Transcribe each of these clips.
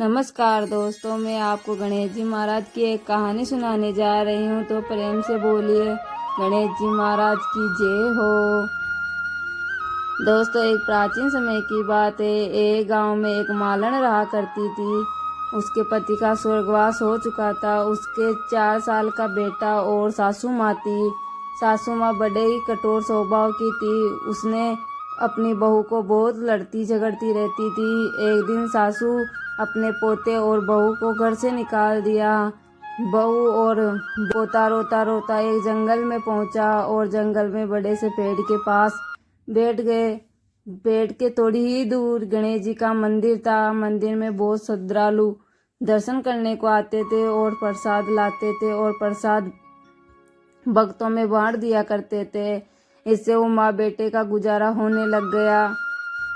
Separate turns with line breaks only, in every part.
नमस्कार दोस्तों, मैं आपको गणेश जी महाराज की एक कहानी सुनाने जा रही हूँ, तो प्रेम से बोलिए गणेश जी महाराज की जय हो। दोस्तों, एक प्राचीन समय की बात है। एक गांव में एक मालन रहा करती थी। उसके पति का स्वर्गवास हो चुका था। उसके 4 साल का बेटा और सासू माँ थी। सासू माँ बड़े ही कठोर स्वभाव की थी। उसने अपनी बहू को बहुत लड़ती झगड़ती रहती थी। एक दिन सासू अपने पोते और बहू को घर से निकाल दिया। बहू और पोता रोता रोता एक जंगल में पहुंचा और जंगल में बड़े से पेड़ के पास बैठ गए। पेड़ के थोड़ी ही दूर गणेश जी का मंदिर था। मंदिर में बहुत श्रद्धालु दर्शन करने को आते थे और प्रसाद लाते थे और प्रसाद भक्तों में बांट दिया करते थे। इससे वो माँ बेटे का गुजारा होने लग गया।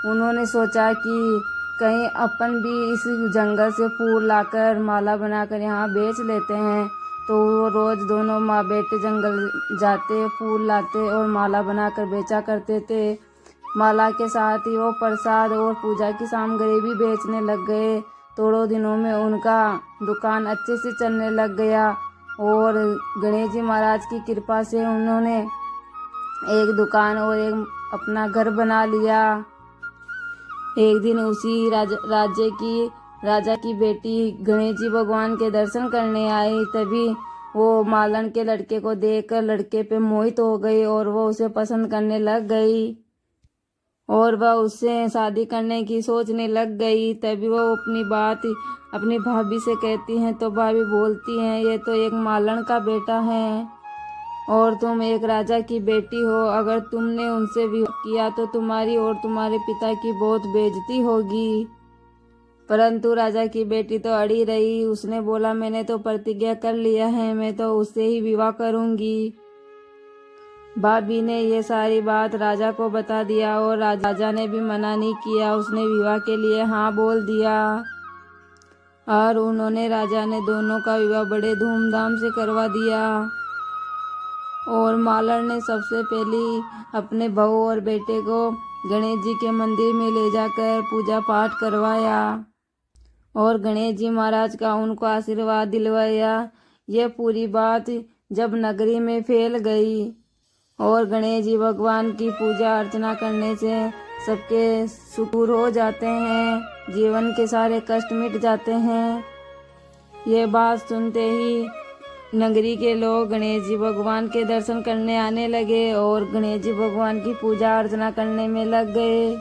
उन्होंने सोचा कि कहीं अपन भी इस जंगल से फूल लाकर माला बनाकर यहाँ बेच लेते हैं। तो वो रोज दोनों माँ बेटे जंगल जाते, फूल लाते और माला बनाकर बेचा करते थे। माला के साथ ही वो प्रसाद और पूजा की सामग्री भी बेचने लग गए। थोड़ों दिनों में उनका दुकान अच्छे से चलने लग गया और गणेश जी महाराज की कृपा से उन्होंने एक दुकान और एक अपना घर बना लिया। एक दिन उसी राजा की बेटी गणेश जी भगवान के दर्शन करने आई। तभी वो मालन के लड़के को देखकर लड़के पे मोहित हो गई और वो उसे पसंद करने लग गई और वह उससे शादी करने की सोचने लग गई। तभी वो अपनी बात अपनी भाभी से कहती हैं तो भाभी बोलती हैं, ये तो एक मालन का बेटा है और तुम एक राजा की बेटी हो। अगर तुमने उनसे विवाह किया तो तुम्हारी और तुम्हारे पिता की बहुत बेइज्जती होगी। परंतु राजा की बेटी तो अड़ी रही। उसने बोला, मैंने तो प्रतिज्ञा कर लिया है, मैं तो उससे ही विवाह करूंगी। भाभी ने ये सारी बात राजा को बता दिया और राजा ने भी मना नहीं किया। उसने विवाह के लिए हाँ बोल दिया और उन्होंने राजा ने दोनों का विवाह बड़े धूमधाम से करवा दिया। और मालन ने सबसे पहले अपने बहू और बेटे को गणेश जी के मंदिर में ले जाकर पूजा पाठ करवाया और गणेश जी महाराज का उनको आशीर्वाद दिलवाया। यह पूरी बात जब नगरी में फैल गई और गणेश जी भगवान की पूजा अर्चना करने से सबके सुख दूर हो जाते हैं, जीवन के सारे कष्ट मिट जाते हैं। ये बात सुनते ही नगरी के लोग गणेश जी भगवान के दर्शन करने आने लगे और गणेश जी भगवान की पूजा अर्चना करने में लग गए।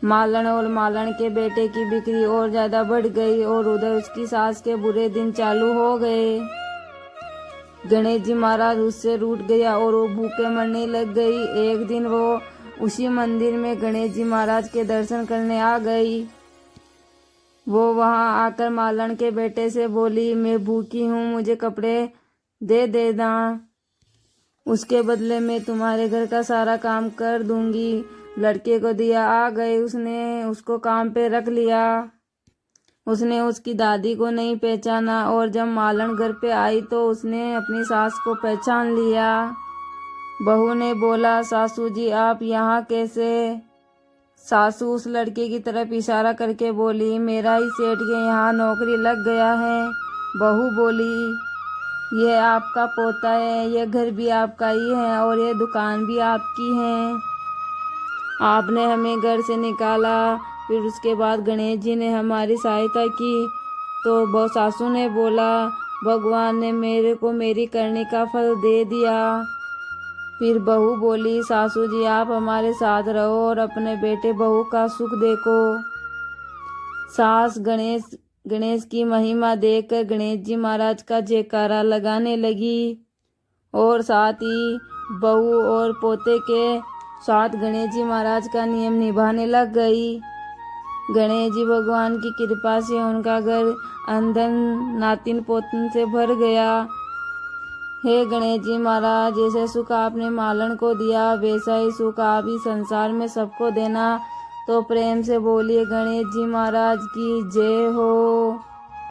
मालन और मालन के बेटे की बिक्री और ज्यादा बढ़ गई और उधर उसकी सास के बुरे दिन चालू हो गए। गणेश जी महाराज उससे रूठ गया और वो भूखे मरने लग गई। एक दिन वो उसी मंदिर में गणेश जी महाराज के दर्शन करने आ गई। वो वहां आकर मालन के बेटे से बोली, मैं भूखी हूँ, मुझे कपड़े दे देना, उसके बदले में तुम्हारे घर का सारा काम कर दूंगी। लड़के को दिया आ गए। उसने उसको काम पे रख लिया। उसने उसकी दादी को नहीं पहचाना और जब मालन घर पे आई तो उसने अपनी सास को पहचान लिया। बहू ने बोला, सासू जी आप यहाँ कैसे? सासू उस लड़के की तरफ इशारा करके बोली, मेरा ही सेठ के यहाँ नौकरी लग गया है। बहू बोली, ये आपका पोता है, ये घर भी आपका ही है और ये दुकान भी आपकी है। आपने हमें घर से निकाला, फिर उसके बाद गणेश जी ने हमारी सहायता की। तो सासू ने बोला, भगवान ने मेरे को मेरी करनी का फल दे दिया। फिर बहू बोली, सासू जी आप हमारे साथ रहो और अपने बेटे बहू का सुख देखो। सास गणेश की महिमा देखकर गणेश जी महाराज का जयकारा लगाने लगी और साथ ही बहू और पोते के साथ गणेश जी महाराज का नियम निभाने लग गई। गणेश जी भगवान की कृपा से उनका घर अंधन नातिन पोतन से भर गया। हे गणेश जी महाराज, जैसे सुख आपने मालन को दिया वैसा ही सुख आप ही संसार में सबको देना। तो प्रेम से बोलिए गणेश जी महाराज की जय हो।